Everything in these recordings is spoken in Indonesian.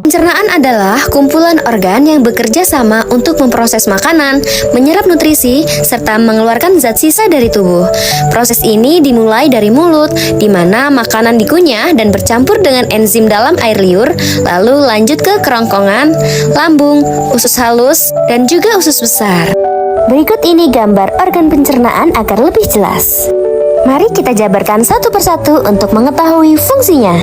Pencernaan adalah kumpulan organ yang bekerja sama untuk memproses makanan, menyerap nutrisi, serta mengeluarkan zat sisa dari tubuh. Proses ini dimulai dari mulut, di mana makanan dikunyah dan bercampur dengan enzim dalam air liur, lalu lanjut ke kerongkongan, lambung, usus halus, dan juga usus besar. Berikut ini gambar organ pencernaan agar lebih jelas. Mari kita jabarkan satu persatu untuk mengetahui fungsinya.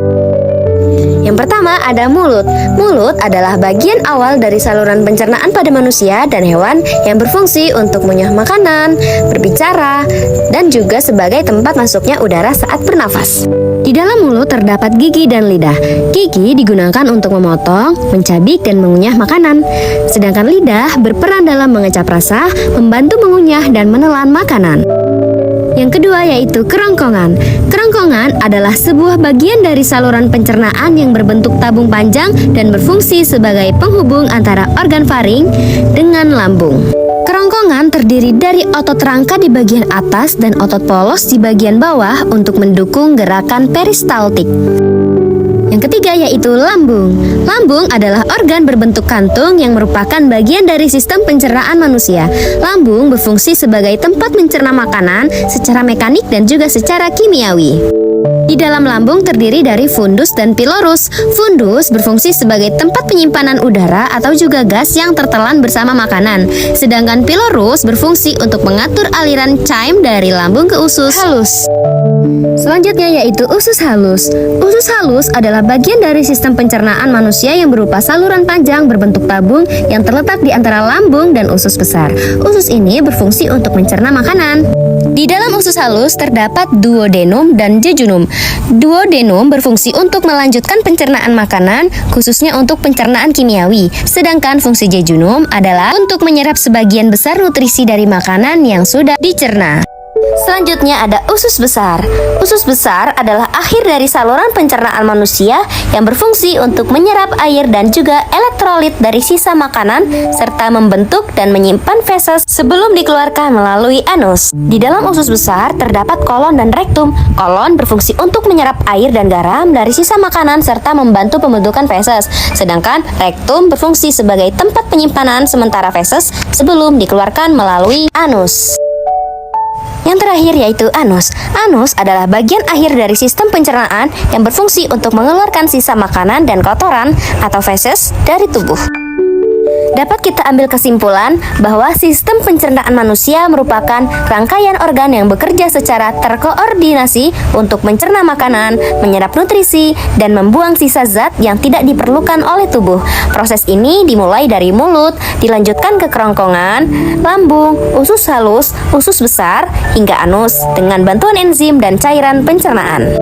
Yang pertama ada mulut. Mulut adalah bagian awal dari saluran pencernaan pada manusia dan hewan yang berfungsi untuk mengunyah makanan, berbicara, dan juga sebagai tempat masuknya udara saat bernafas. Di dalam mulut terdapat gigi dan lidah. Gigi digunakan untuk memotong, mencabik, dan mengunyah makanan. Sedangkan lidah berperan dalam mengecap rasa, membantu mengunyah dan menelan makanan. Yang kedua yaitu kerongkongan. Kerongkongan adalah sebuah bagian dari saluran pencernaan yang berbentuk tabung panjang dan berfungsi sebagai penghubung antara organ faring dengan lambung. Kerongkongan terdiri dari otot rangka di bagian atas dan otot polos di bagian bawah untuk mendukung gerakan peristaltik. Yang ketiga yaitu lambung. Lambung adalah organ berbentuk kantung yang merupakan bagian dari sistem pencernaan manusia. Lambung berfungsi sebagai tempat mencerna makanan secara mekanik dan juga secara kimiawi. Di dalam lambung terdiri dari fundus dan pilorus. Fundus berfungsi sebagai tempat penyimpanan udara atau juga gas yang tertelan bersama makanan. Sedangkan pilorus berfungsi untuk mengatur aliran caim dari lambung ke usus halus. Selanjutnya yaitu usus halus. Usus halus adalah bagian dari sistem pencernaan manusia yang berupa saluran panjang berbentuk tabung yang terletak di antara lambung dan usus besar. Usus ini berfungsi untuk mencerna makanan. Di dalam usus halus terdapat duodenum dan jejunum. Duodenum berfungsi untuk melanjutkan pencernaan makanan, khususnya untuk pencernaan kimiawi. Sedangkan fungsi jejunum adalah untuk menyerap sebagian besar nutrisi dari makanan yang sudah dicerna. Selanjutnya ada usus besar. Usus besar adalah akhir dari saluran pencernaan manusia yang berfungsi untuk menyerap air dan juga elektrolit dari sisa makanan serta membentuk dan menyimpan feses sebelum dikeluarkan melalui anus. Di dalam usus besar terdapat kolon dan rektum. Kolon berfungsi untuk menyerap air dan garam dari sisa makanan serta membantu pembentukan feses. Sedangkan rektum berfungsi sebagai tempat penyimpanan sementara feses sebelum dikeluarkan melalui anus. Yang terakhir yaitu anus. Anus adalah bagian akhir dari sistem pencernaan yang berfungsi untuk mengeluarkan sisa makanan dan kotoran atau feses dari tubuh. Dapat kita ambil kesimpulan bahwa sistem pencernaan manusia merupakan rangkaian organ yang bekerja secara terkoordinasi untuk mencerna makanan, menyerap nutrisi, dan membuang sisa zat yang tidak diperlukan oleh tubuh. Proses ini dimulai dari mulut, dilanjutkan ke kerongkongan, lambung, usus halus, usus besar, hingga anus dengan bantuan enzim dan cairan pencernaan.